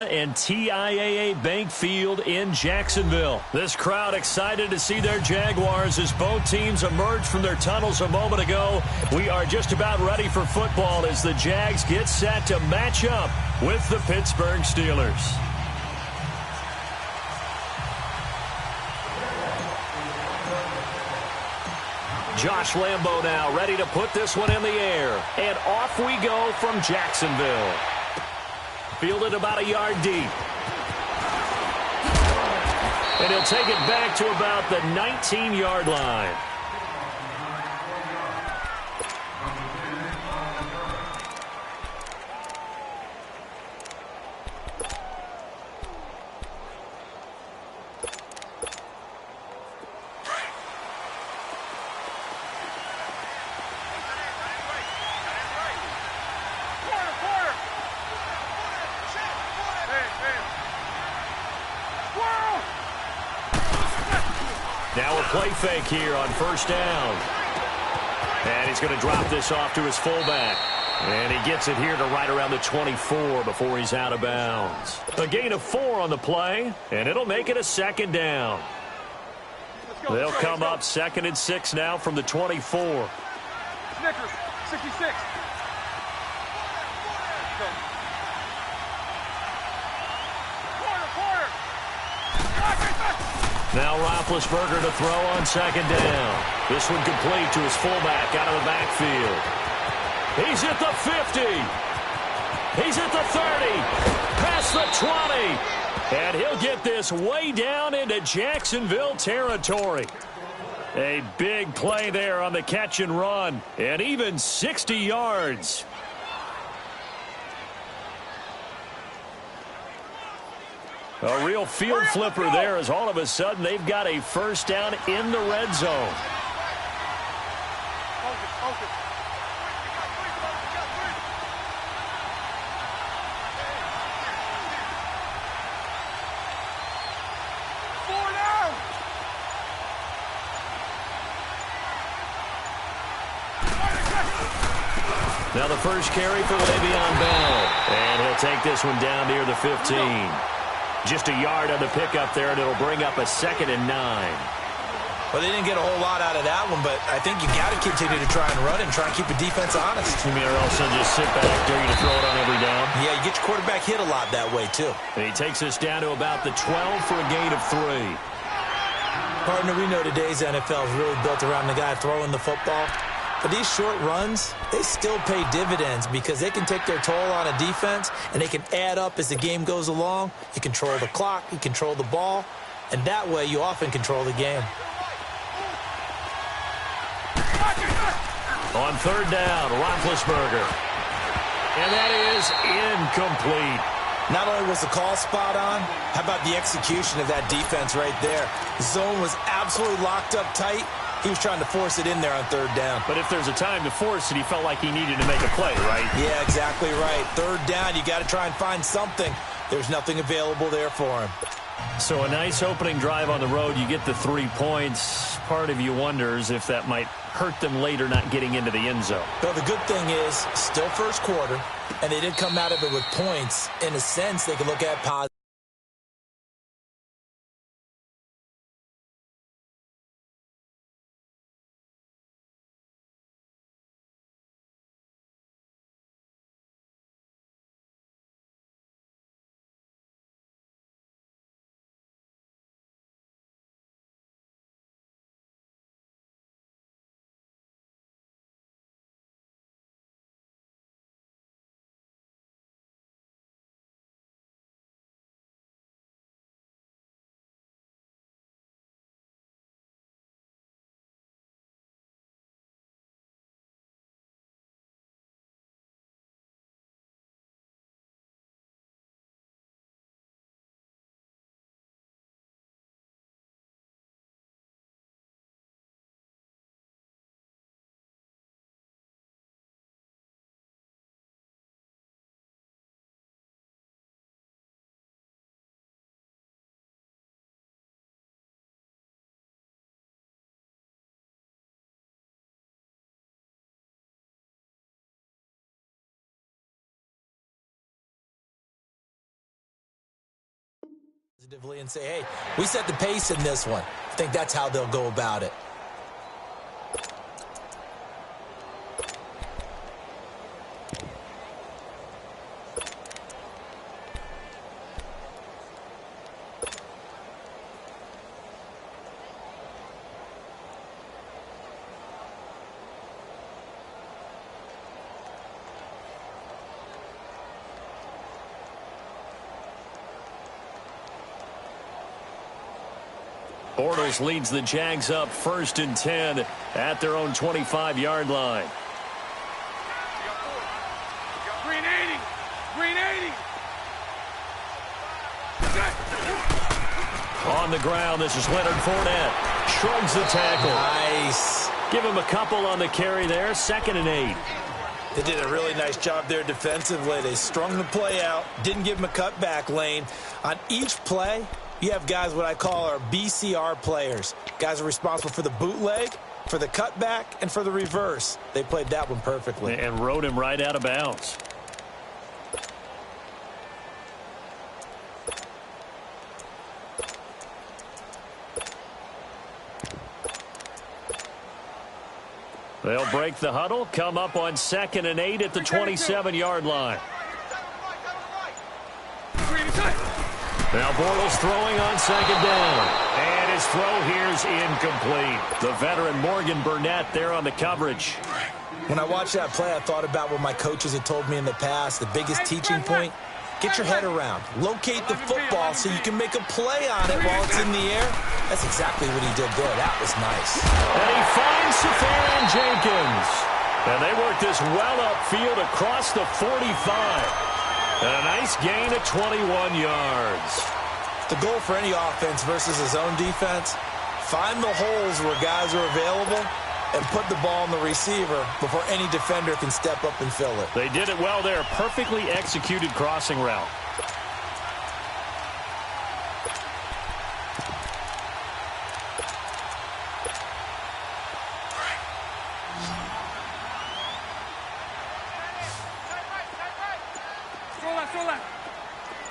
And TIAA Bank Field in Jacksonville. This crowd excited to see their Jaguars as both teams emerged from their tunnels a moment ago. We are just about ready for football as the Jags get set to match up with the Pittsburgh Steelers. Josh Lambo now ready to put this one in the air. And off we go from Jacksonville. Fielded about a yard deep. And he'll take it back to about the 19-yard line. Now a play fake here on first down. And he's going to drop this off to his fullback. And he gets it here to right around the 24 before he's out of bounds. A gain of 4 on the play, and it'll make it a second down. They'll come up 2nd and 6 now from the 24. Snickers, 66. Now Roethlisberger to throw on 2nd down. This one complete to his fullback out of the backfield. He's at the 50. He's at the 30. Past the 20. And he'll get this way down into Jacksonville territory. A big play there on the catch and run. And even 60 yards. A real field flipper there as all of a sudden they've got a first down in the red zone. Focus. Now the first carry for Le'Veon Bell. And he'll take this one down near the 15. Just a yard on the pickup there, and it'll bring up a 2nd and 9. Well, they didn't get a whole lot out of that one, but I think you got to continue to try and run and try and keep the defense honest. You mean, or else they'll just sit back, dare you to throw it on every down? Yeah, you get your quarterback hit a lot that way, too. And he takes us down to about the 12 for a gain of 3. Partner, we know today's NFL is really built around the guy throwing the football. But these short runs, they still pay dividends because they can take their toll on a defense and they can add up as the game goes along. You control the clock, you control the ball, and that way you often control the game. On 3rd down, Roethlisberger. And that is incomplete. Not only was the call spot on, how about the execution of that defense right there? The zone was absolutely locked up tight. He was trying to force it in there on 3rd down. But if there's a time to force it, he felt like he needed to make a play, right? Yeah, exactly right. 3rd down, you got to try and find something. There's nothing available there for him. So a nice opening drive on the road. You get the 3 points. Part of you wonders if that might hurt them later not getting into the end zone. But the good thing is, still first quarter, and they did come out of it with points. In a sense, they can look at positive. positively and say, hey, we set the pace in this one. I think that's how they'll go about it. Bortles leads the Jags up 1st and 10 at their own 25-yard line. Green 80. Green 80. On the ground, this is Leonard Fournette. Shrugs the tackle. Nice. Give him a couple on the carry there. 2nd and 8. They did a really nice job there defensively. They strung the play out, didn't give him a cutback lane. On each play, you have guys what I call our BCR players. Guys are responsible for the bootleg, for the cutback, and for the reverse. They played that one perfectly. And rode him right out of bounds. They'll break the huddle, come up on 2nd and 8 at the 27-yard line. Now Bortles throwing on 2nd down. And his throw here's incomplete. The veteran Morgan Burnett there on the coverage. When I watched that play, I thought about what my coaches had told me in the past. The biggest teaching point, get your head around. Locate the football so you can make a play on it while it's in the air. That's exactly what he did there. That was nice. And he finds Safarian Jenkins. And they work this well upfield across the 45. And a nice gain of 21 yards. The goal for any offense versus his own defense, find the holes where guys are available and put the ball in the receiver before any defender can step up and fill it. They did it well there. Perfectly executed crossing route.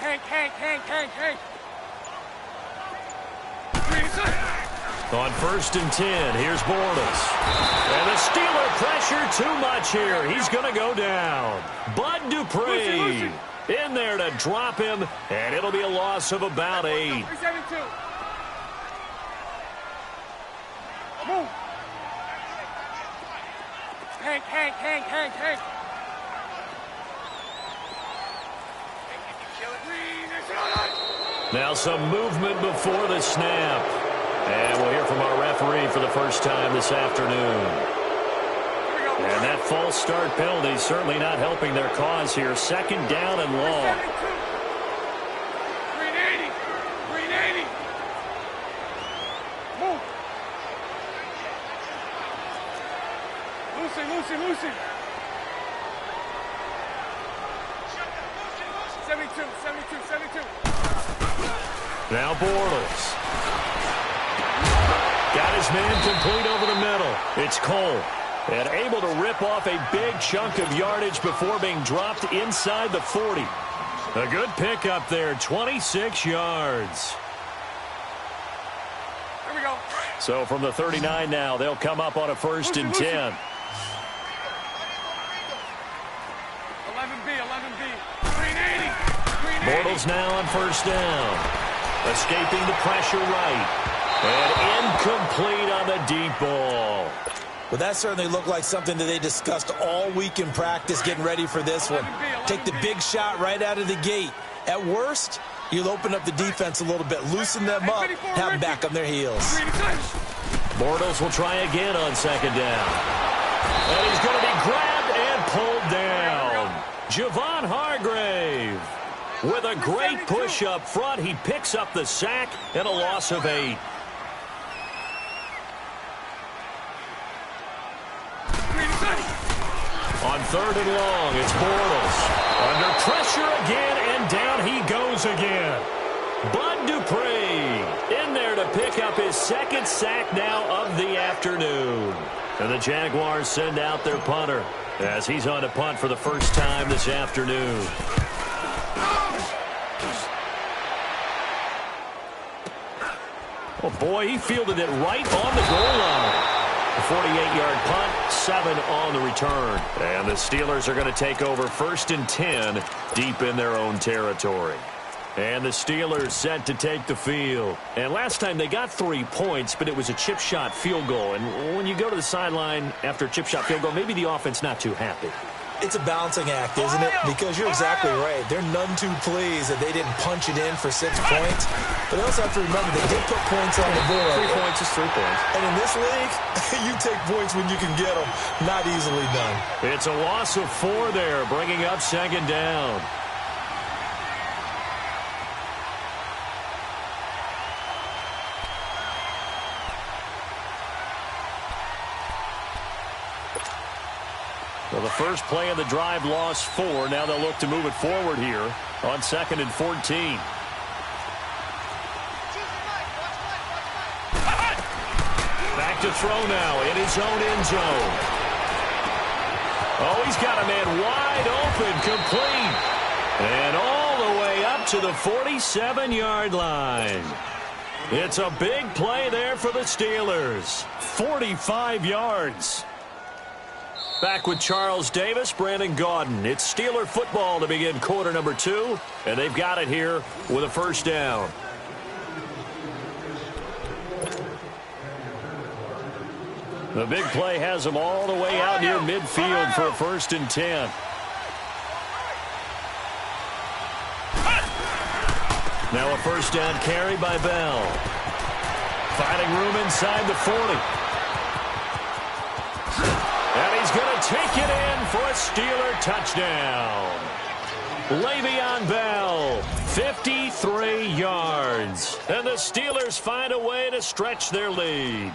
Hank. On 1st and 10, here's Bortles. And the Steeler pressure too much here. He's going to go down. Bud Dupree in there to drop him, and it'll be a loss of about 8. Move. Hank. Now some movement before the snap. And we'll hear from our referee for the first time this afternoon. And that false start penalty is certainly not helping their cause here. 2nd down and long. Green 80. Move. Lucy. 72. Now Bortles. Got his man complete over the middle. It's Cole. And able to rip off a big chunk of yardage before being dropped inside the 40. A good pickup there, 26 yards. Here we go. So from the 39 now, they'll come up on a 1st and 10. 11B. Green 80. Bortles now on 1st down. Escaping the pressure right. And incomplete on the deep ball. Well, that certainly looked like something that they discussed all week in practice getting ready for this one. Take the big shot right out of the gate. At worst, you'll open up the defense a little bit, loosen them up, have them back on their heels. Bortles will try again on 2nd down. And he's going to be grabbed and pulled down. Javon Hargrave. With a great push up front, he picks up the sack and a loss of 8. On 3rd and long, it's Bortles. Under pressure again, and down he goes again. Bud Dupree in there to pick up his 2nd sack now of the afternoon. And the Jaguars send out their punter as he's on to punt for the first time this afternoon. Oh, boy, he fielded it right on the goal line. A 48-yard punt, 7 on the return. And the Steelers are going to take over 1st and 10 deep in their own territory. And the Steelers set to take the field. And last time they got 3 points, but it was a chip shot field goal. And when you go to the sideline after a chip shot field goal, maybe the offense not too happy. It's a balancing act, isn't it? Because you're exactly right. They're none too pleased that they didn't punch it in for 6 points. But they also have to remember they did put points on the board. 3 points is 3 points. And in this league, you take points when you can get them. Not easily done. It's a loss of 4 there, bringing up 2nd down. Well, the first play of the drive lost 4. Now they'll look to move it forward here on 2nd and 14. Back to throw now in his own end zone. Oh, he's got a man wide open, complete. And all the way up to the 47-yard line. It's a big play there for the Steelers. 45 yards. Back with Charles Davis, Brandon Gaudin. It's Steeler football to begin quarter number 2, and they've got it here with a 1st down. The big play has them all the way out near midfield for a 1st and 10. Now a 1st down carry by Bell. Finding room inside the 40. And he's going to take it in for a Steeler touchdown. Le'Veon Bell, 53 yards. And the Steelers find a way to stretch their lead.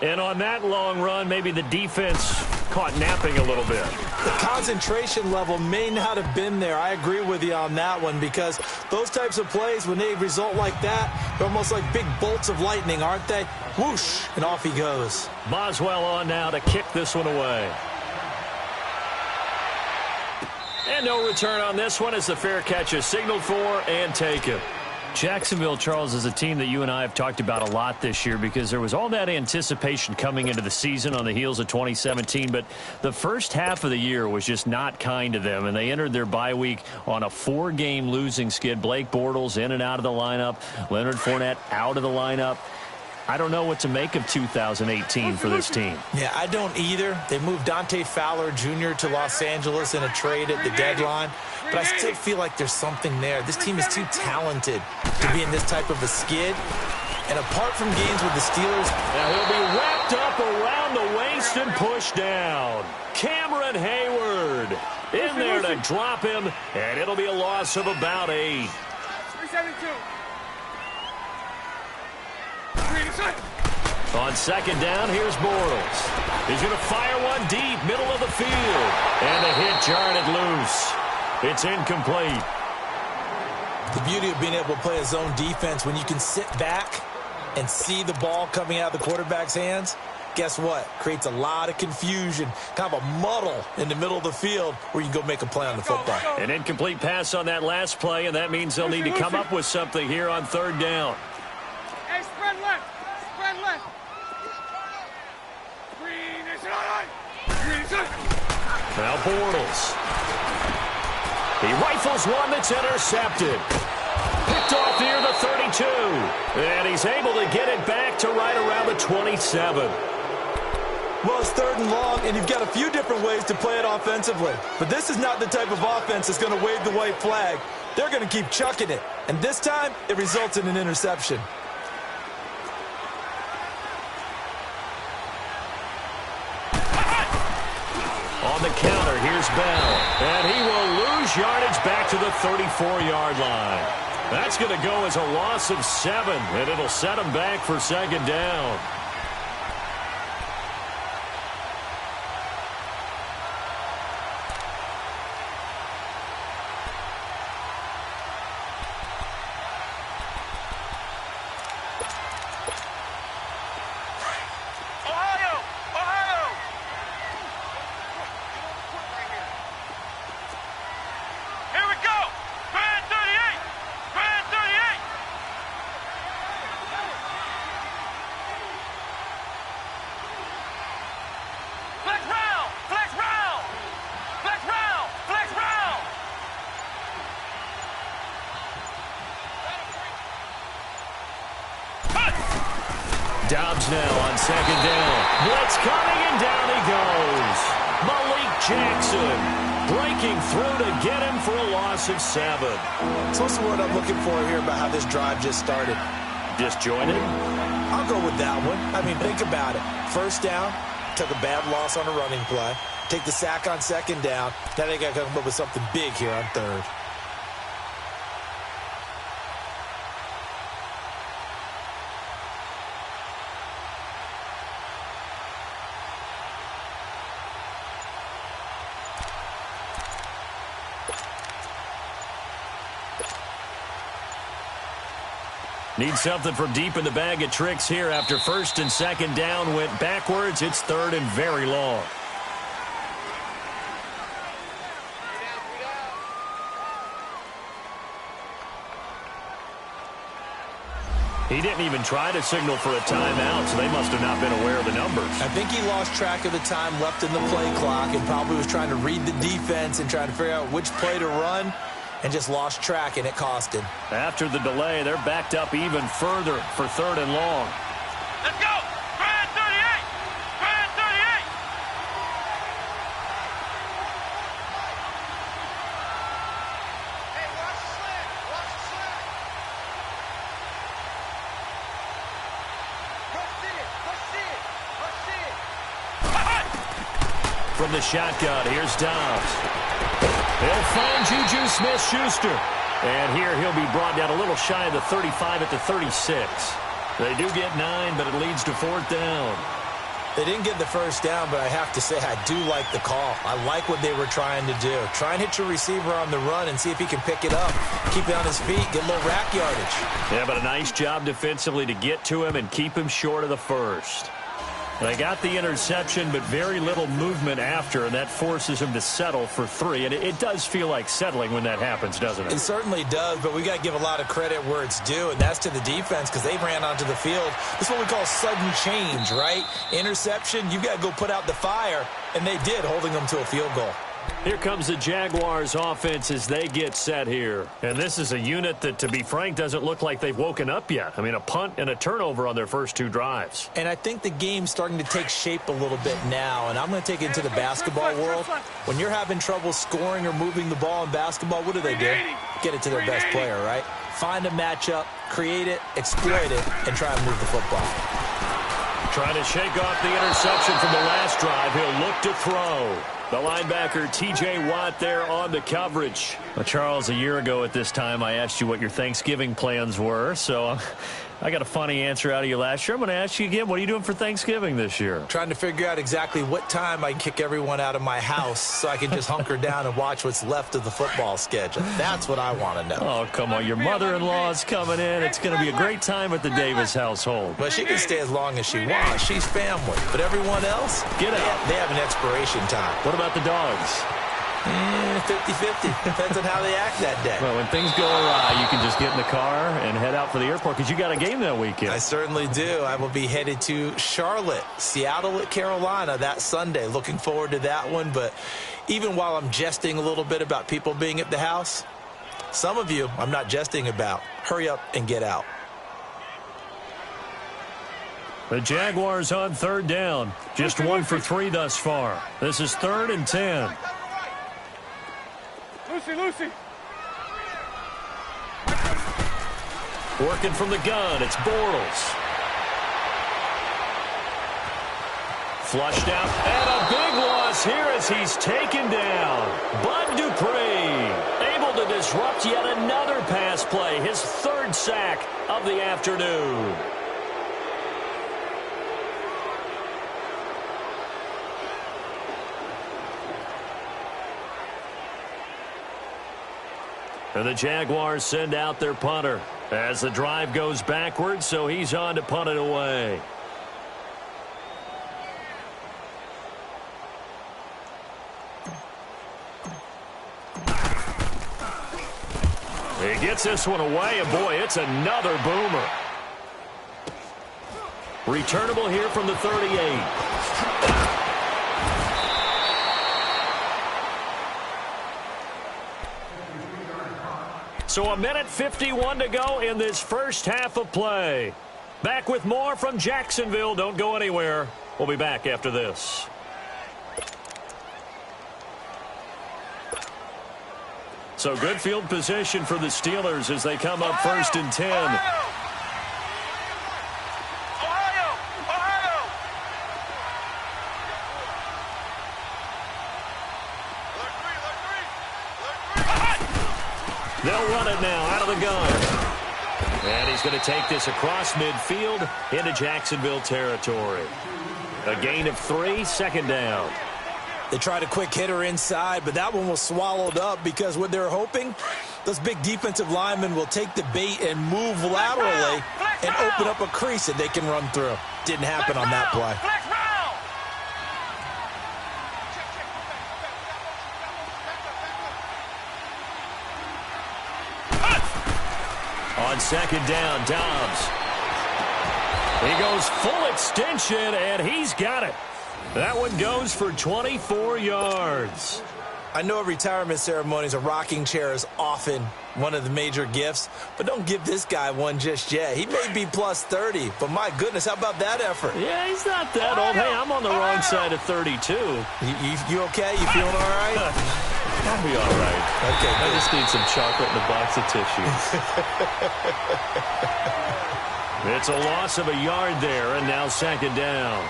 And on that long run, maybe the defense caught napping a little bit. The concentration level may not have been there. I agree with you on that one because those types of plays, when they result like that, they're almost like big bolts of lightning, aren't they? Whoosh, and off he goes. Boswell on now to kick this one away. And no return on this one as the fair catch is signaled for and taken. Jacksonville, Charles, is a team that you and I have talked about a lot this year because there was all that anticipation coming into the season on the heels of 2017, but the first half of the year was just not kind to them, and they entered their bye week on a 4-game losing skid. Blake Bortles in and out of the lineup, Leonard Fournette out of the lineup. I don't know what to make of 2018 for this team. Yeah, I don't either. They moved Dante Fowler Jr. to Los Angeles in a trade at the deadline, but I still feel like there's something there. This team is too talented to be in this type of a skid. And apart from games with the Steelers, now he'll be wrapped up around the waist and pushed down. Cameron Hayward in there to drop him, and it'll be a loss of about 8. 372. On 2nd down, here's Bortles. He's going to fire one deep, middle of the field. And the hit jarred it loose. It's incomplete. The beauty of being able to play a zone defense when you can sit back and see the ball coming out of the quarterback's hands, guess what? Creates a lot of confusion, kind of a muddle in the middle of the field where you can go make a play on the football. An incomplete pass on that last play, and that means they'll need to come up with something here on 3rd down. Hey, spread left. Spread left. Green is on. Green is on. Now Bortles. He rifles one that's intercepted. Picked off near the 32. And he's able to get it back to right around the 27. Well, it's 3rd and long, and you've got a few different ways to play it offensively. But this is not the type of offense that's going to wave the white flag. They're going to keep chucking it. And this time, it results in an interception. On the counter, here's Bell. And he will lose yardage back to the 34-yard line. That's going to go as a loss of 7, and it'll set him back for 2nd down. Dobbs now on second down. Blitz coming, and down he goes. Malik Jackson breaking through to get him for a loss of 7. So what's the word I'm looking for here about how this drive just started? Disjointed? I'll go with that one. I mean, think about it. First down, took a bad loss on a running play. Take the sack on second down. Now they got to come up with something big here on third. Need something from deep in the bag of tricks here after first and second down went backwards. It's third and very long. He didn't even try to signal for a timeout, so they must have not been aware of the numbers. I think he lost track of the time left in the play clock and probably was trying to read the defense and trying to figure out which play to run, and just lost track, and it cost him. After the delay, they're backed up even further for third and long. Let's go! Brad 38! Brad 38! Hey, watch the slant! Watch the slant! Rush it! From the shotgun, here's Dobbs. They'll find Juju Smith-Schuster. And here he'll be brought down a little shy of the 35 at the 36. They do get 9, but it leads to fourth down. They didn't get the first down, but I have to say I do like the call. I like what they were trying to do. Try and hit your receiver on the run and see if he can pick it up. Keep it on his feet, get a little rack yardage. Yeah, but a nice job defensively to get to him and keep him short of the first. They got the interception, but very little movement after, and that forces him to settle for 3. And it does feel like settling when that happens, doesn't it? It certainly does, but we got to give a lot of credit where it's due, and that's to the defense because they ran onto the field. This is what we call sudden change, right? Interception, you got to go put out the fire, and they did, holding them to a field goal. Here comes the Jaguars offense as they get set here. And this is a unit that, to be frank, doesn't look like they've woken up yet. I mean, a punt and a turnover on their first 2 drives. And I think the game's starting to take shape a little bit now, and I'm going to take it into the basketball world. When you're having trouble scoring or moving the ball in basketball, what do? Get it to their best player, right? Find a matchup, create it, exploit it, and try and move the football. Trying to shake off the interception from the last drive. He'll look to throw. The linebacker, T.J. Watt, there on the coverage. Well, Charles, a year ago at this time, I asked you what your Thanksgiving plans were, so I got a funny answer out of you last year. I'm going to ask you again, what are you doing for Thanksgiving this year? Trying to figure out exactly what time I can kick everyone out of my house so I can just hunker down and watch what's left of the football schedule. That's what I want to know. Oh, come on. Your mother-in-law's coming in. It's going to be a great time at the Davis household. Well, she can stay as long as she wants. She's family. But everyone else, get out. They have an expiration time. What about the dogs? 50-50. Depends on how they act that day. Well, when things go awry, you can just get in the car and head out for the airport because you got a game that weekend. I certainly do. I will be headed to Charlotte, Seattle at Carolina that Sunday. Looking forward to that one. But even while I'm jesting a little bit about people being at the house, some of you I'm not jesting about. Hurry up and get out. The Jaguars on third down. Just 1 for 3 thus far. This is 3rd and 10. Lucy. Working from the gun, it's Bortles. Flushed out, and a big loss here as he's taken down. Bud Dupree able to disrupt yet another pass play, his 3rd sack of the afternoon. And the Jaguars send out their punter as the drive goes backwards, so he's on to punt it away. He gets this one away, and boy, it's another boomer. Returnable here from the 38. So 1:51 to go in this first half of play. Back with more from Jacksonville. Don't go anywhere. We'll be back after this. So good field position for the Steelers as they come up 1st and 10. They'll run it now out of the gun. And he's going to take this across midfield into Jacksonville territory. A gain of 3, 2nd down. They tried a quick hitter inside, but that one was swallowed up because what they're hoping, those big defensive linemen will take the bait and move laterally and open up a crease that they can run through. Didn't happen on that play. On 2nd down, Dobbs. He goes full extension, and he's got it. That one goes for 24 yards. I know at retirement ceremonies, a rocking chair is often one of the major gifts, but don't give this guy one just yet. He may be plus 30, but my goodness, how about that effort? Yeah, he's not that old. Hey, I'm on the wrong side of 32. You okay? You feeling all right? I'll be all right. Okay, I just need some chocolate and a box of tissues. It's a loss of a yard there, and now 2nd down.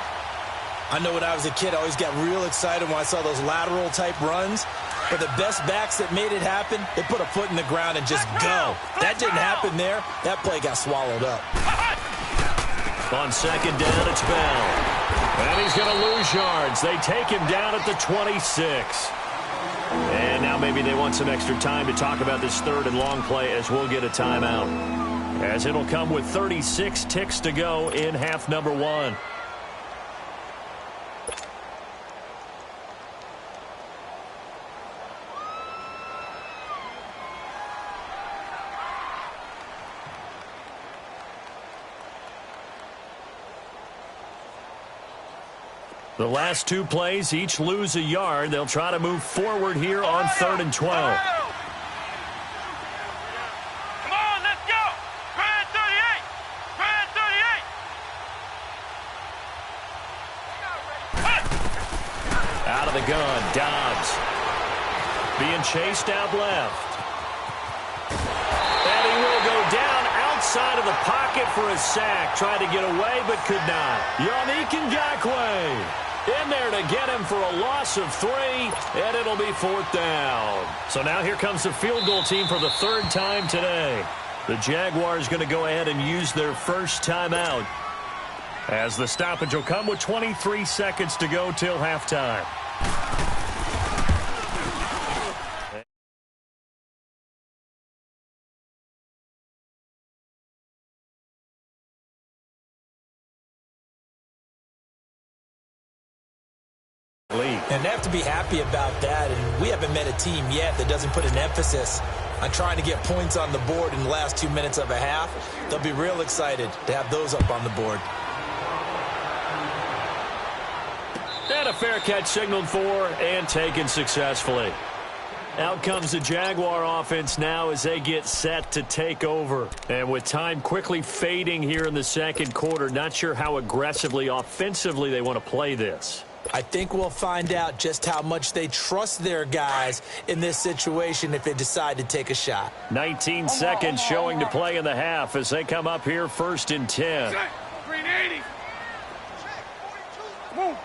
I know when I was a kid, I always got real excited when I saw those lateral-type runs. But the best backs that made it happen, they put a foot in the ground and just go. That didn't happen there. That play got swallowed up. On 2nd down, it's Bell. And he's going to lose yards. They take him down at the 26. And now maybe they want some extra time to talk about this 3rd and long play as we'll get a timeout. As it'll come with 36 ticks to go in half number 1. The last 2 plays each lose a yard. They'll try to move forward here on 3rd and 12. Come on, let's go. 38. 38. Out of the gun, Dobbs. Being chased out left. And he will go down outside of the pocket for a sack. Tried to get away, but could not. Yannick Ngakoue in there to get him for a loss of 3, and it'll be 4th down. So now here comes the field goal team for the 3rd time today. The Jaguars going to go ahead and use their first timeout, as the stoppage will come with 23 seconds to go till halftime. And they have to be happy about that, and we haven't met a team yet that doesn't put an emphasis on trying to get points on the board in the last 2 minutes of a half. They'll be real excited to have those up on the board. And a fair catch signaled for and taken successfully. Out comes the Jaguar offense now as they get set to take over. And with time quickly fading here in the 2nd quarter, not sure how aggressively offensively they want to play this. I think we'll find out just how much they trust their guys in this situation if they decide to take a shot. 19 seconds showing to play in the half as they come up here 1st and 10. Green 80. Move.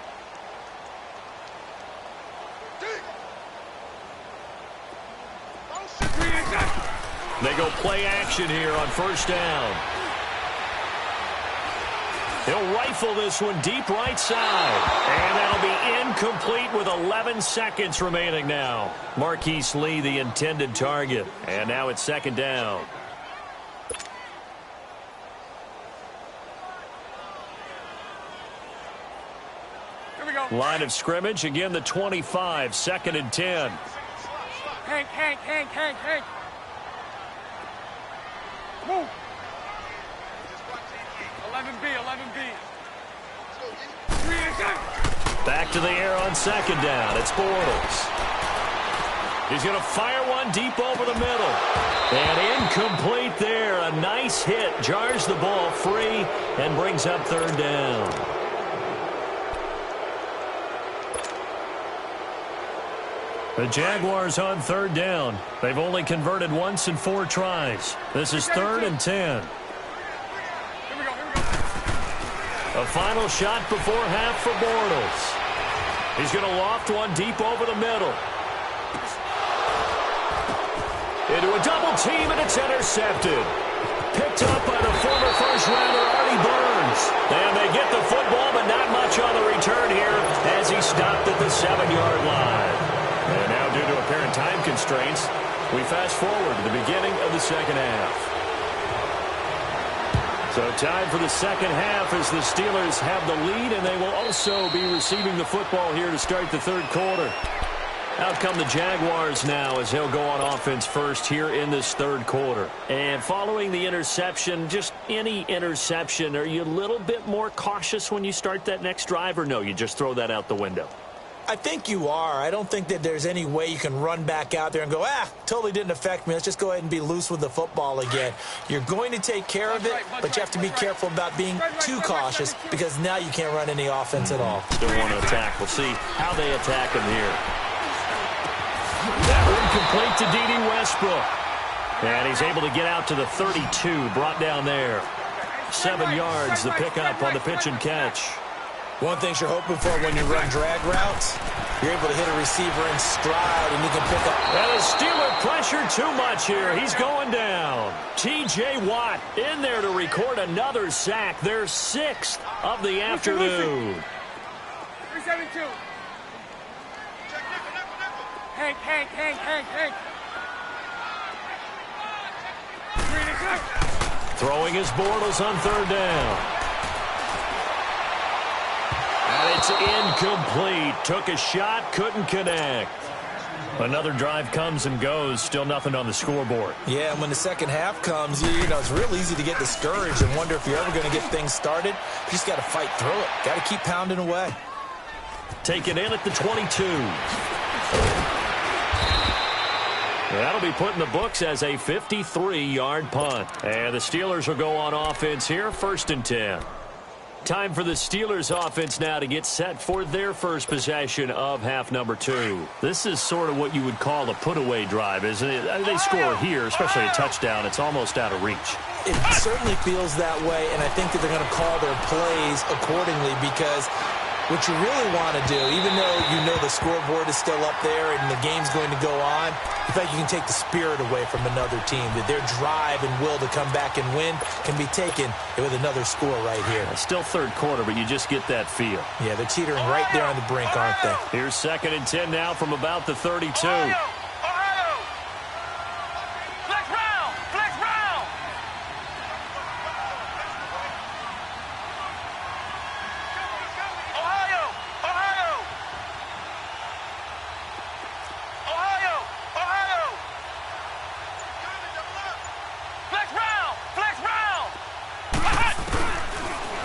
They go play action here on 1st down. He'll rifle this one deep right side. And that'll be incomplete with 11 seconds remaining now. Marquise Lee, the intended target. And now it's 2nd down. Here we go. Line of scrimmage, again the 25, 2nd and 10. Hank. Move. 11B. Back to the air on 2nd down. It's Bortles. He's going to fire one deep over the middle. And incomplete there. A nice hit. Jars the ball free and brings up third down. The Jaguars on third down. They've only converted once in 4 tries. This is 3rd and 10. A final shot before half for Bortles. He's going to loft one deep over the middle. Into a double team, and it's intercepted. Picked up by the former first-rounder Artie Burns. And they get the football, but not much on the return here as he stopped at the 7-yard line. And now, due to apparent time constraints, we fast forward to the beginning of the second half. So time for the second half as the Steelers have the lead, and they will also be receiving the football here to start the third quarter. Out come the Jaguars now as they'll go on offense first here in this third quarter. And following the interception, just any interception, are you a little bit more cautious when you start that next drive, or no, you just throw that out the window? I think you are. I don't think that there's any way you can run back out there and go, totally didn't affect me. Let's just go ahead and be loose with the football again. You're going to take care of it, but you have to be careful about being too cautious because now you can't run any offense at all. Still want to attack. We'll see how they attack him here. That one complete to D.D. Westbrook. And he's able to get out to the 32, brought down there. 7 yards, the pickup on the pitch and catch. One thing you're hoping for when you run drag routes, you're able to hit a receiver in stride and you can pick up. And the Steeler pressure too much here. He's going down. T.J. Watt in there to record another sack. Their 6th of the afternoon. 372. Hank. Throwing his Bortles on third down. And it's incomplete. Took a shot, couldn't connect. Another drive comes and goes. Still nothing on the scoreboard. Yeah, and when the second half comes, you know, it's real easy to get discouraged and wonder if you're ever going to get things started. You just got to fight through it. Got to keep pounding away. Taken in at the 22. That'll be put in the books as a 53-yard punt. And the Steelers will go on offense here, 1st and 10. Time for the Steelers offense now to get set for their first possession of half number 2. This is sort of what you would call a put-away drive, isn't it? They score here, especially a touchdown. It's almost out of reach. It certainly feels that way, and I think that they're going to call their plays accordingly because what you really want to do, even though you know the scoreboard is still up there and the game's going to go on, in fact, you can take the spirit away from another team. That their drive and will to come back and win can be taken with another score right here. It's still third quarter, but you just get that feel. Yeah, they're teetering right there on the brink, aren't they? Here's 2nd and 10 now from about the 32.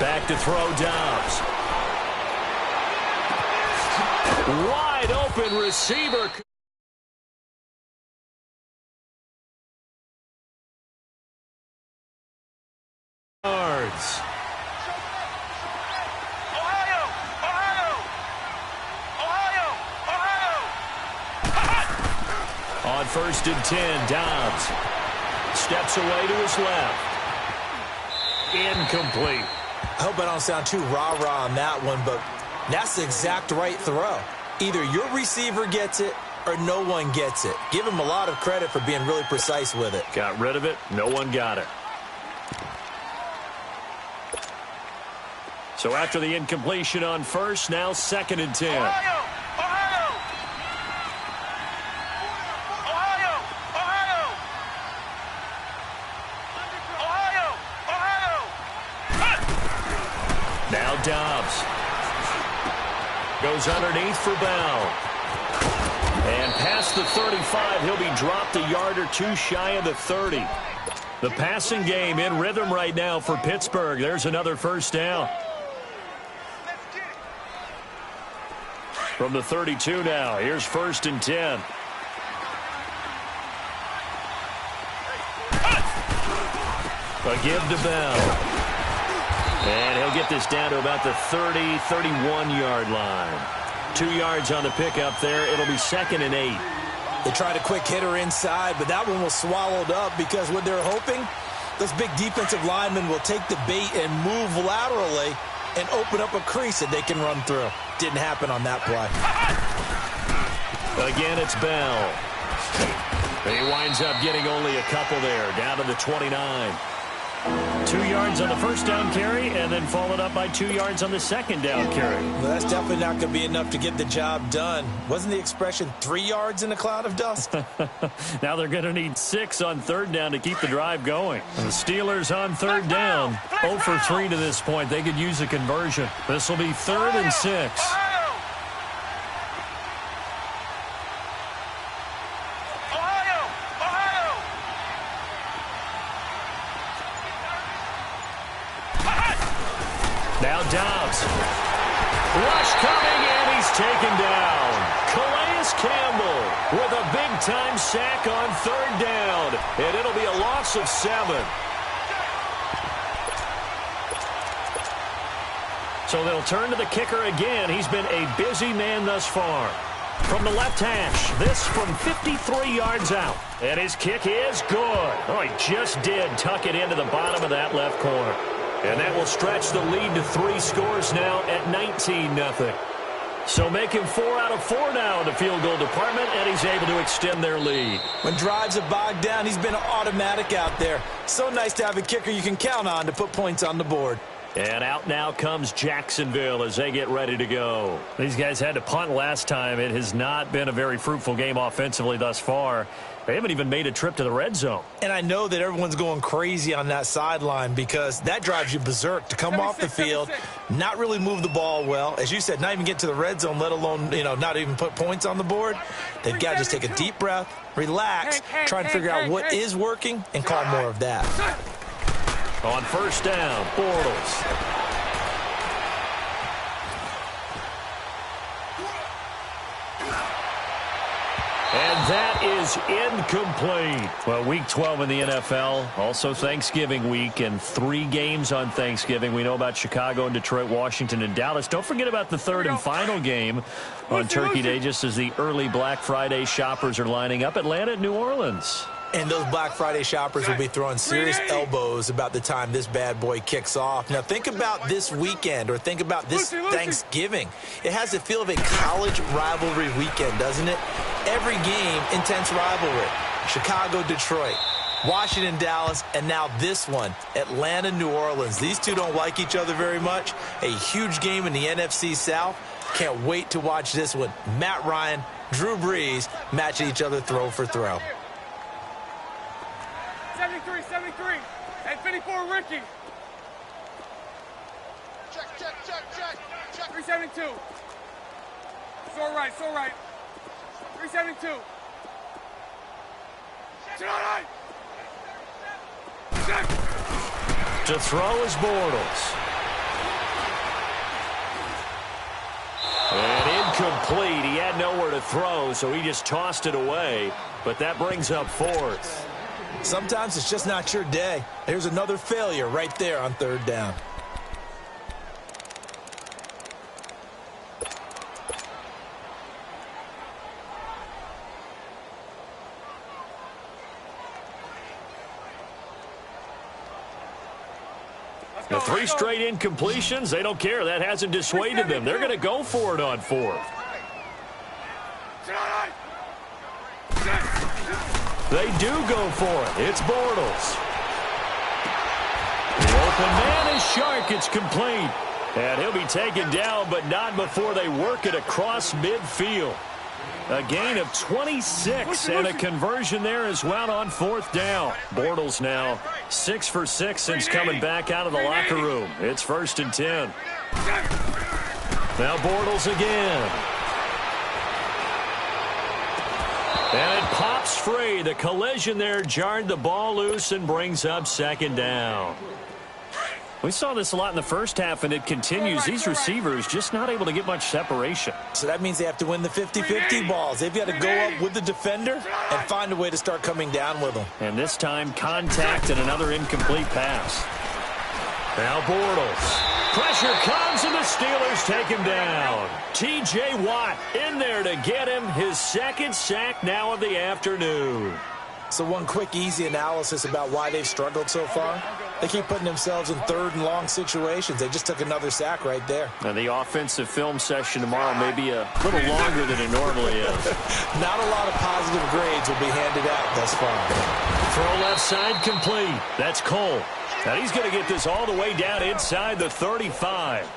Back to throw Dobbs. Wide open receiver. Yards. Ohio! On 1st and 10, Dobbs steps away to his left. Incomplete. I hope I don't sound too rah-rah on that one, but that's the exact right throw. Either your receiver gets it or no one gets it. Give him a lot of credit for being really precise with it. Got rid of it. No one got it. So after the incompletion on 1st, now 2nd and 10. Ohio! Now Dobbs goes underneath for Bell. And past the 35, he'll be dropped a yard or two shy of the 30. The passing game in rhythm right now for Pittsburgh. There's another 1st down. From the 32 now, here's 1st and 10. A give to Bell. And he'll get this down to about the 30, 31-yard line. 2 yards on the pickup there. It'll be 2nd and 8. They tried a quick hitter inside, but that one was swallowed up because what they're hoping, those big defensive linemen will take the bait and move laterally and open up a crease that they can run through. Didn't happen on that play. Again, it's Bell. He winds up getting only a couple there, down to the 29. 2 yards on the first down carry, and then followed up by 2 yards on the second down carry. Well, that's definitely not going to be enough to get the job done. Wasn't the expression 3 yards in a cloud of dust? Now they're going to need 6 on 3rd down to keep the drive going. And the Steelers on 3rd down, 0 for 3 to this point. They could use a conversion. This will be 3rd and 6. Now Dobbs. Rush coming, and he's taken down. Calais Campbell with a big-time sack on 3rd down. And it'll be a loss of 7. So they'll turn to the kicker again. He's been a busy man thus far. From the left hash, this from 53 yards out. And his kick is good. Oh, he just did tuck it into the bottom of that left corner. And that will stretch the lead to 3 scores now at 19-0. So making 4 out of 4 now in the field goal department, and he's able to extend their lead. When drives are bogged down, he's been automatic out there. So nice to have a kicker you can count on to put points on the board. And out now comes Jacksonville as they get ready to go. These guys had to punt last time. It has not been a very fruitful game offensively thus far. They haven't even made a trip to the red zone. And I know that everyone's going crazy on that sideline because that drives you berserk to come off the field, not really move the ball well. As you said, not even get to the red zone, let alone, not even put points on the board. They've got to just take a deep breath, relax, try and figure out what is working, and call more of that. On 1st down, Bortles. And that is incomplete. Well, Week 12 in the NFL, also Thanksgiving week, and 3 games on Thanksgiving. We know about Chicago and Detroit, Washington, and Dallas. Don't forget about the 3rd and final game on Turkey Day, just as the early Black Friday shoppers are lining up. Atlanta and New Orleans. And those Black Friday shoppers will be throwing serious elbows about the time this bad boy kicks off. Now, think about this weekend, or think about this Thanksgiving. It has the feel of a college rivalry weekend, doesn't it? Every game, intense rivalry. Chicago, Detroit, Washington, Dallas, and now this one, Atlanta, New Orleans. These two don't like each other very much. A huge game in the NFC South. Can't wait to watch this one. Matt Ryan, Drew Brees matching each other throw for throw. 73, and 54, Ricky. Check. 372. So right. 372. To throw is Bortles. And incomplete. He had nowhere to throw, so he just tossed it away. But that brings up 4th. Sometimes it's just not your day. Here's another failure right there on 3rd down. The 3 straight incompletions, they don't care. That hasn't dissuaded them. They're going to go for it on 4th. They do go for it. It's Bortles. The open man is Shark. It's complete. And he'll be taken down, but not before they work it across midfield. A gain of 26 and a conversion there as well on 4th down. Bortles now 6 for 6 since coming back out of the locker room. It's 1st and 10. Now Bortles again. And it pops free. The collision there jarred the ball loose and brings up 2nd down. We saw this a lot in the first half, and it continues. These receivers just not able to get much separation. So that means they have to win the 50-50 balls. They've got to go up with the defender and find a way to start coming down with them. And this time, contact and another incomplete pass. Now Bortles. Pressure comes, and the Steelers take him down. T.J. Watt in there to get him his second sack now of the afternoon. So one quick, easy analysis about why they've struggled so far. They keep putting themselves in third and long situations. They just took another sack right there. And the offensive film session tomorrow may be a little longer than it normally is. Not a lot of positive grades will be handed out thus far. Throw left side complete. That's Cole. And he's going to get this all the way down inside the 35.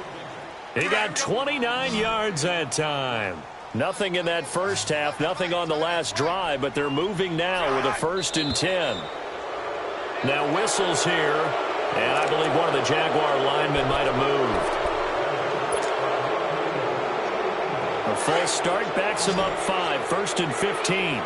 He got 29 yards that time. Nothing in that first half, nothing on the last drive, but they're moving now with a 1st and 10. Now whistles here, and I believe one of the Jaguar linemen might have moved. A false start backs him up 5, 1st and 15.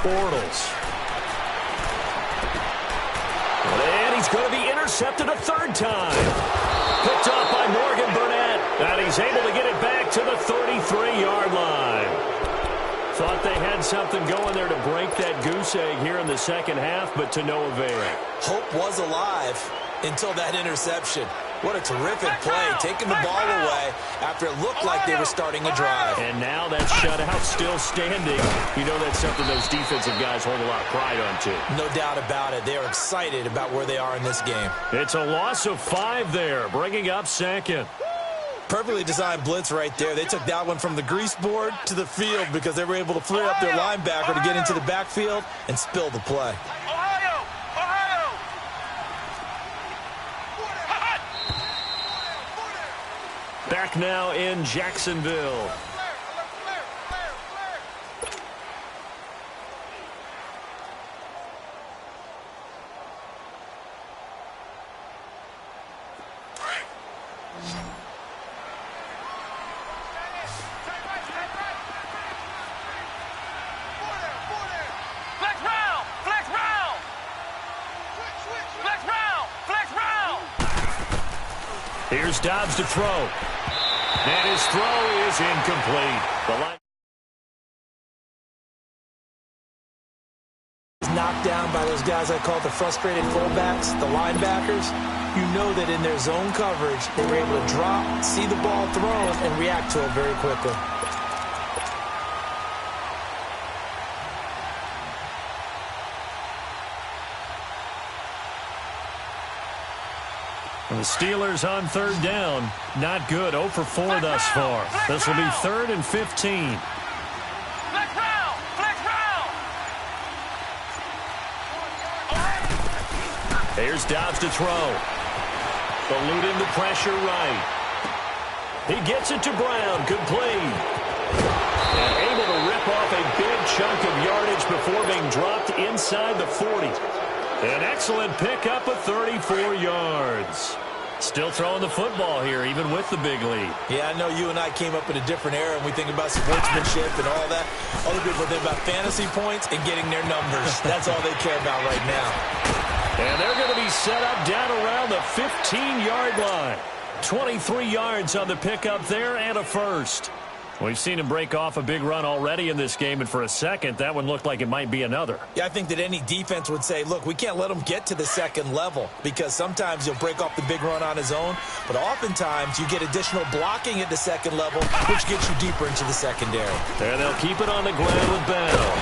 Bortles. And he's going to be intercepted a 3rd time. Picked off by Morgan Burnett. And he's able to get it back to the 33-yard line. Thought they had something going there to break that goose egg here in the second half, but to no avail. Hope was alive until that interception. What a terrific play, taking the ball away after it looked like they were starting a drive. And now that shutout still standing. You know that's something those defensive guys hold a lot of pride on, too. No doubt about it. They are excited about where they are in this game. It's a loss of 5 there, bringing up 2nd. Perfectly designed blitz right there. They took that one from the grease board to the field because they were able to flare up their linebacker to get into the backfield and spill the play. Back now in Jacksonville. Here's Dobbs to throw. And his throw is incomplete. The line is knocked down by those guys I call the frustrated fullbacks, the linebackers. You know that in their zone coverage, they were able to drop, see the ball thrown, and react to it very quickly. The Steelers on 3rd down. Not good. 0 for 4 thus far. This will be 3rd and 15. Here's Dobbs to throw. Eluding the pressure right. He gets it to Brown. Complete. And able to rip off a big chunk of yardage before being dropped inside the 40. An excellent pickup of 34 yards. Still throwing the football here, even with the big lead. Yeah, I know you and I came up in a different era, and we think about sportsmanship and all that. Other people think about fantasy points and getting their numbers. That's all they care about right now. And they're going to be set up down around the 15-yard line. 23 yards on the pickup there and a 1st. We've seen him break off a big run already in this game, and for a second, that one looked like it might be another. Yeah, I think that any defense would say, look, we can't let him get to the 2nd level because sometimes he'll break off the big run on his own, but oftentimes you get additional blocking at the 2nd level, which gets you deeper into the secondary. And they'll keep it on the ground with Bell.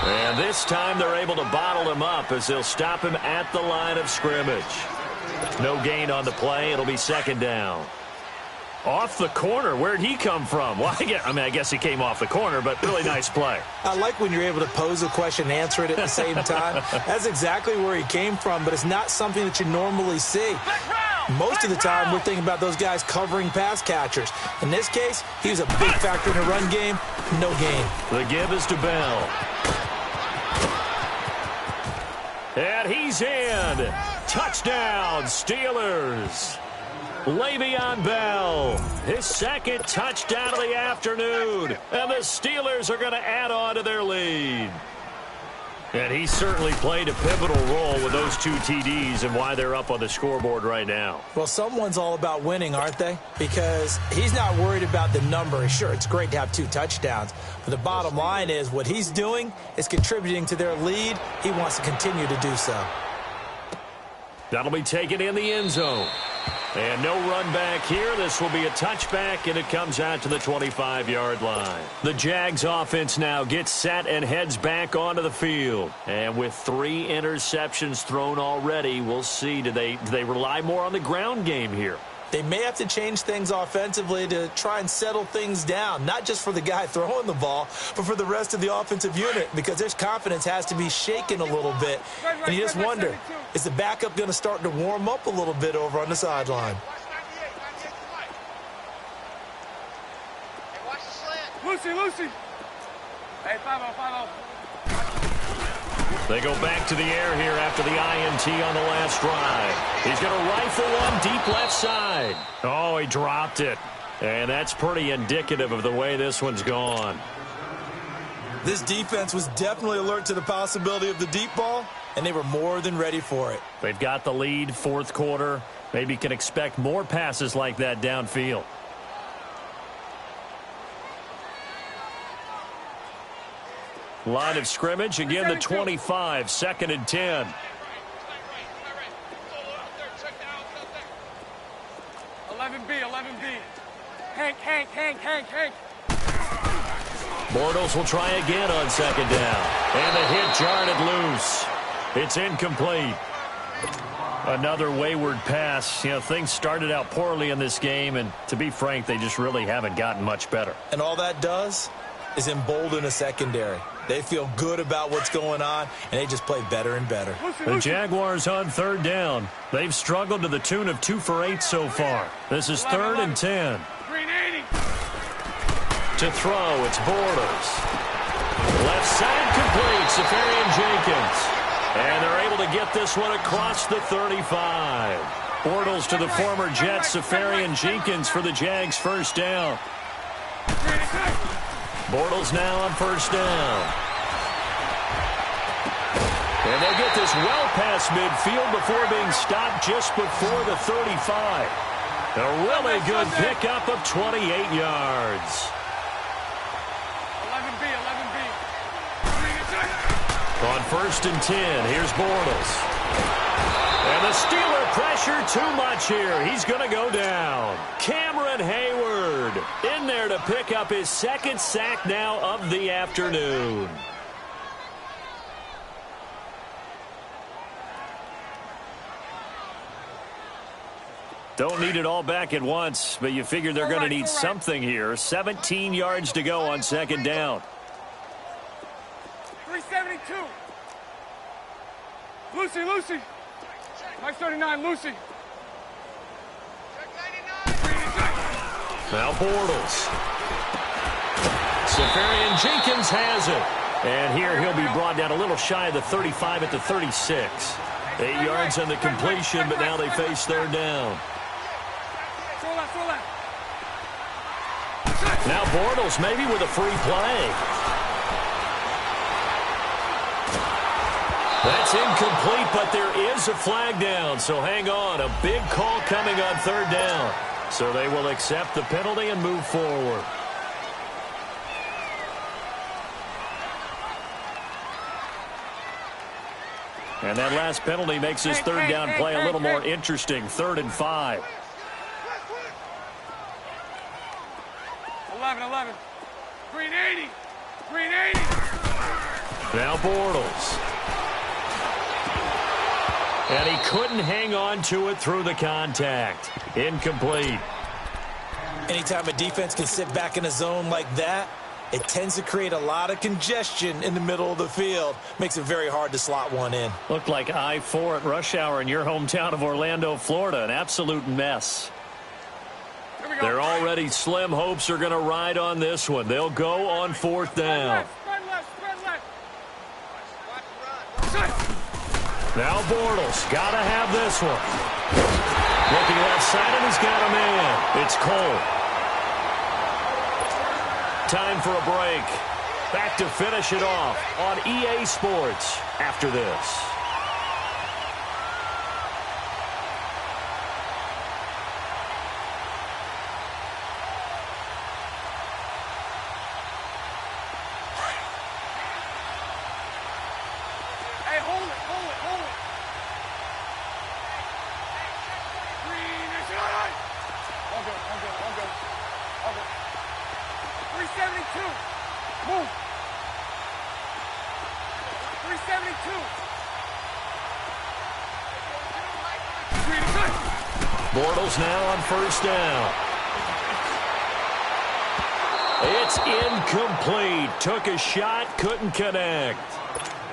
And this time they're able to bottle him up as they'll stop him at the line of scrimmage. No gain on the play. It'll be 2nd down. Off the corner. Where'd he come from? Well, I guess he came off the corner, but really nice play. I like when you're able to pose a question and answer it at the same time. That's exactly where he came from, but it's not something that you normally see. Most of the time, we're thinking about those guys covering pass catchers. In this case, he was a big factor in the run game. No gain. The give is to Bell. And he's in. Touchdown, Steelers. Le'Veon Bell, his second touchdown of the afternoon. And the Steelers are going to add on to their lead. And he certainly played a pivotal role with those 2 TDs and why they're up on the scoreboard right now. Well, someone's all about winning, aren't they? Because he's not worried about the number. Sure, it's great to have 2 touchdowns. But the bottom line is what he's doing is contributing to their lead. He wants to continue to do so. That'll be taken in the end zone. And no run back here. This will be a touchback, and it comes out to the 25-yard line. The Jags offense now gets set and heads back onto the field. And with 3 interceptions thrown already, we'll see. Do they rely more on the ground game here? They may have to change things offensively to try and settle things down, not just for the guy throwing the ball, but for the rest of the offensive unit, because their confidence has to be shaken a little bit. And you just wonder, is the backup going to start to warm up a little bit over on the sideline? Lucy. Hey, 5-0. They go back to the air here after the INT on the last drive. He's going to rifle one deep left side. Oh, he dropped it. And that's pretty indicative of the way this one's gone. This defense was definitely alert to the possibility of the deep ball, and they were more than ready for it. They've got the lead, fourth quarter. Maybe can expect more passes like that downfield. Line of scrimmage, again the 25, 2nd and 10. Hank. Bortles will try again on 2nd down. And the hit jarred loose. It's incomplete. Another wayward pass. You know, things started out poorly in this game, and to be frank, they just really haven't gotten much better. And all that does is embolden a secondary. They feel good about what's going on, and they just play better and better. The Jaguars on 3rd down. They've struggled to the tune of 2 for 8 so far. This is 3rd and 10. To throw, it's Bortles. Left side complete, Safarian Jenkins. And they're able to get this one across the 35. Bortles to the former Jet, Safarian Jenkins for the Jags' first down. Bortles now on 1st down. And they get this well past midfield before being stopped just before the 35. A really good pickup of 28 yards. 11B. On 1st and 10, here's Bortles. And the Steeler pressure too much here. He's going to go down. Cameron Hayward in there to pick up his 2nd sack now of the afternoon. Don't need it all back at once, but you figure they're going to need something here. 17 yards to go on 2nd down. 372. Lucy. Mike 39, Lucy. Now Bortles. Safarian Jenkins has it. And here he'll be brought down a little shy of the 35 at the 36. 8 yards on the completion, but now they face 3rd down. Now Bortles maybe with a free play. That's incomplete, but there is a flag down, so hang on. A big call coming on 3rd down. So they will accept the penalty and move forward. And that last penalty makes his 3rd down play a little more interesting. 3rd and 5. 11. 380. Now Bortles. And he couldn't hang on to it through the contact. Incomplete. Anytime a defense can sit back in a zone like that, It tends to create a lot of congestion in the middle of the field. Makes it very hard to slot one in. Looked like I-4 at rush hour in your hometown of Orlando, Florida. An absolute mess. Their already slim hopes are going to ride on this one. They'll go on 4th down. Now Bortles got to have this one. Looking left side, and he's got a man. It's Cole. Time for a break. Back to finish it off on EA Sports after this. Bortles now on 1st down. It's incomplete. Took a shot, couldn't connect.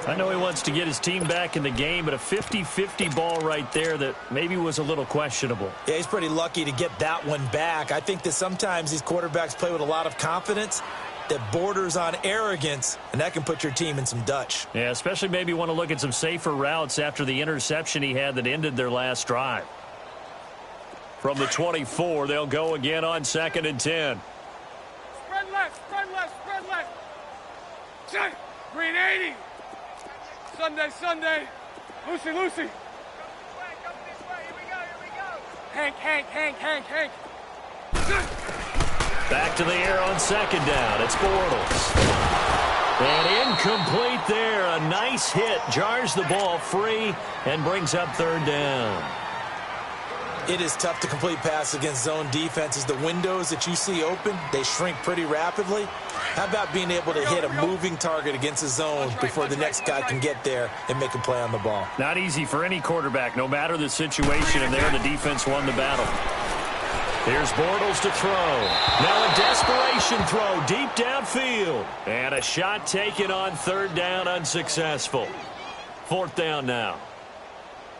I know he wants to get his team back in the game, but a 50-50 ball right there that maybe was a little questionable. Yeah, he's pretty lucky to get that one back. I think that sometimes these quarterbacks play with a lot of confidence that borders on arrogance, and that can put your team in some Dutch. Yeah, especially maybe want to look at some safer routes after the interception he had that ended their last drive. From the 24, they'll go again on 2nd and 10. Spread left, spread left, spread left. Check. Green 80. Sunday. Lucy. Come this way. Here we go. Hank. Back to the air on 2nd down. It's Bortles. And incomplete there. A nice hit. Jars the ball free and brings up 3rd down. It is tough to complete passes against zone defenses. The windows that you see open, they shrink pretty rapidly. How about being able to hit a moving target against a zone before the next guy can get there and make a play on the ball? Not easy for any quarterback, no matter the situation, and there the defense won the battle. Here's Bortles to throw. Now a desperation throw deep downfield. And a shot taken on 3rd down, unsuccessful. 4th down now.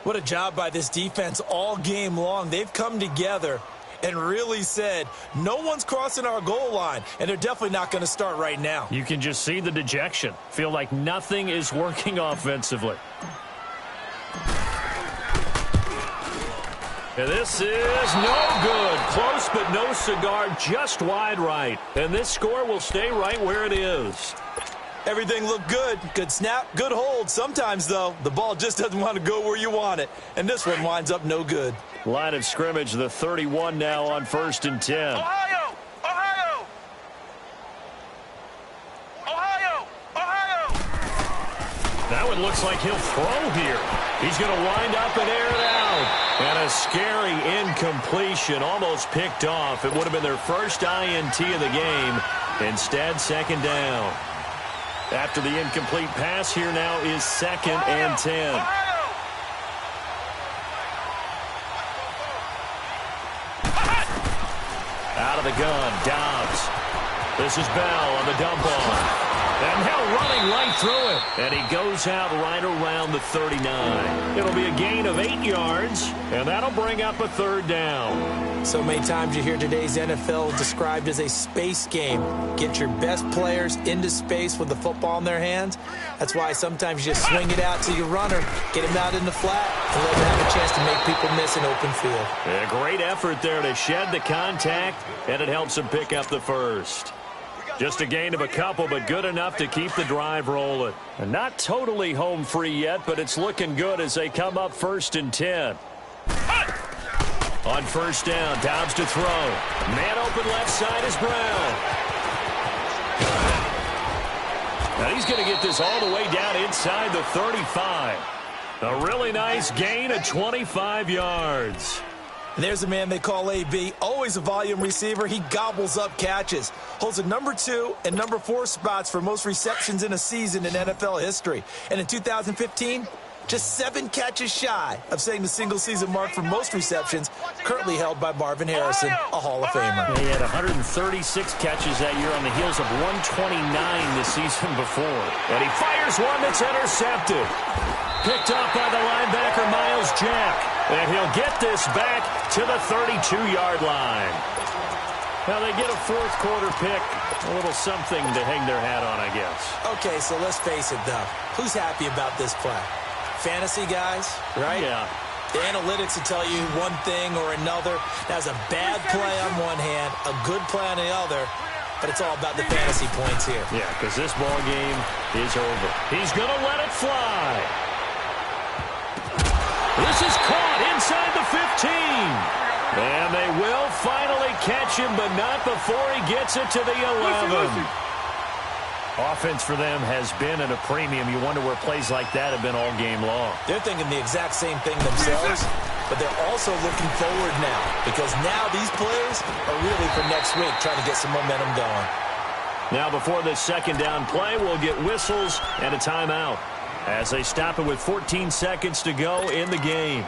What a job by this defense all game long. They've come together and really said, no one's crossing our goal line, and they're definitely not going to start right now. You can just see the dejection. Feel like nothing is working offensively. And this is no good. Close, but no cigar, just wide right. And this score will stay right where it is. Everything looked good. Good snap, good hold. Sometimes, though, the ball just doesn't want to go where you want it. And this one winds up no good. Line of scrimmage, the 31 now on 1st and 10. Ohio! That one looks like he'll throw here. He's going to wind up and air it out. And a scary incompletion, almost picked off. It would have been their first INT of the game. Instead, 2nd down. After the incomplete pass, here now is 2nd and 10. Out of the gun, Dobbs. This is Bell on the dump off. And now running right through it. And he goes out right around the 39. It'll be a gain of 8 yards, and that'll bring up a 3rd down. So many times you hear today's NFL described as a space game. Get your best players into space with the football in their hands. That's why sometimes you just swing it out to your runner, get him out in the flat, and let him have a chance to make people miss an open field. A great effort there to shed the contact, and it helps him pick up the first. Just a gain of a couple, but good enough to keep the drive rolling. And not totally home free yet, but it's looking good as they come up 1st and 10. On 1st down, Dobbs to throw. Man open left side is Brown. Now he's going to get this all the way down inside the 35. A really nice gain of 25 yards. And there's a man they call AB, always a volume receiver. He gobbles up catches, holds the number 2 and number 4 spots for most receptions in a season in NFL history. And in 2015, just 7 catches shy of setting the single-season mark for most receptions, currently held by Marvin Harrison, a Hall of Famer. He had 136 catches that year on the heels of 129 the season before. And he fires one that's intercepted. Picked up by the linebacker, Miles Jack. And he'll get this back to the 32-yard line. Now they get a fourth quarter pick. A little something to hang their hat on, I guess. Okay, so let's face it, though. Who's happy about this play? Fantasy guys, right? Yeah. The analytics will tell you one thing or another. That's a bad play on one hand, a good play on the other, but it's all about the fantasy points here. Yeah, because this ball game is over. He's going to let it fly. This is caught inside the 15. And they will finally catch him, but not before he gets it to the 11. Offense for them has been at a premium. You wonder where plays like that have been all game long. They're thinking the exact same thing themselves, but they're also looking forward now because now these players are really for next week trying to get some momentum going. Now before this second down play, we'll get whistles and a timeout as they stop it with 14 seconds to go in the game.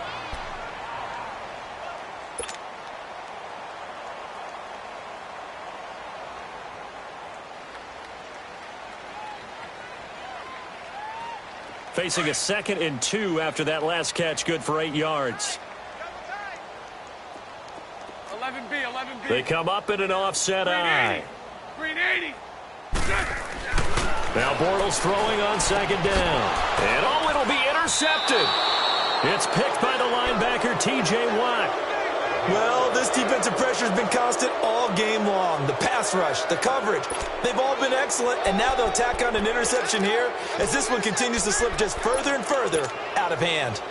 Facing a 2nd and 2 after that last catch, good for 8 yards. 11B, 11B. They come up in an offset eye. Green 80. Now Bortles throwing on second down. And it'll be intercepted. It's picked by the linebacker, T.J. Watt. Well, this defensive pressure has been constant all game long. The pass rush, the coverage, they've all been excellent, and now they'll tack on an interception here as this one continues to slip just further and further out of hand.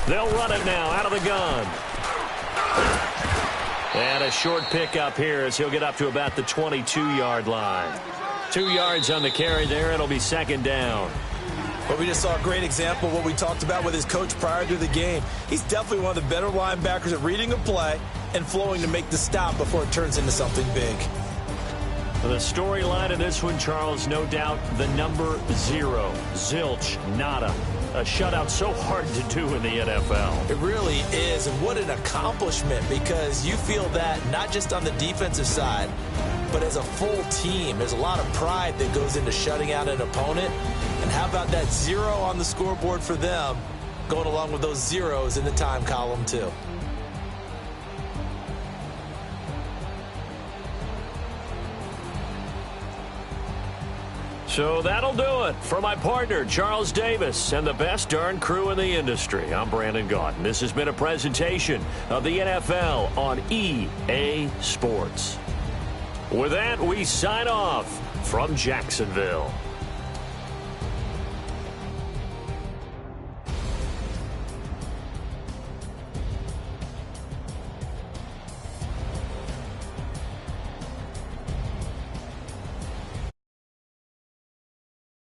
They'll run it now out of the gun. And a short pickup here as he'll get up to about the 22-yard line. 2 yards on the carry there. It'll be second down. Well, we just saw a great example of what we talked about with his coach prior to the game. He's definitely one of the better linebackers at reading a play and flowing to make the stop before it turns into something big. The storyline of this one, Charles, no doubt the number 0. Zilch, nada. A shutout so hard to do in the NFL. It really is, and what an accomplishment, because you feel that not just on the defensive side, but as a full team. There's a lot of pride that goes into shutting out an opponent. And how about that 0 on the scoreboard for them, going along with those zeros in the time column, too. So that'll do it for my partner, Charles Davis, and the best darn crew in the industry. I'm Brandon Gaudin. This has been a presentation of the NFL on EA Sports. With that, we sign off from Jacksonville.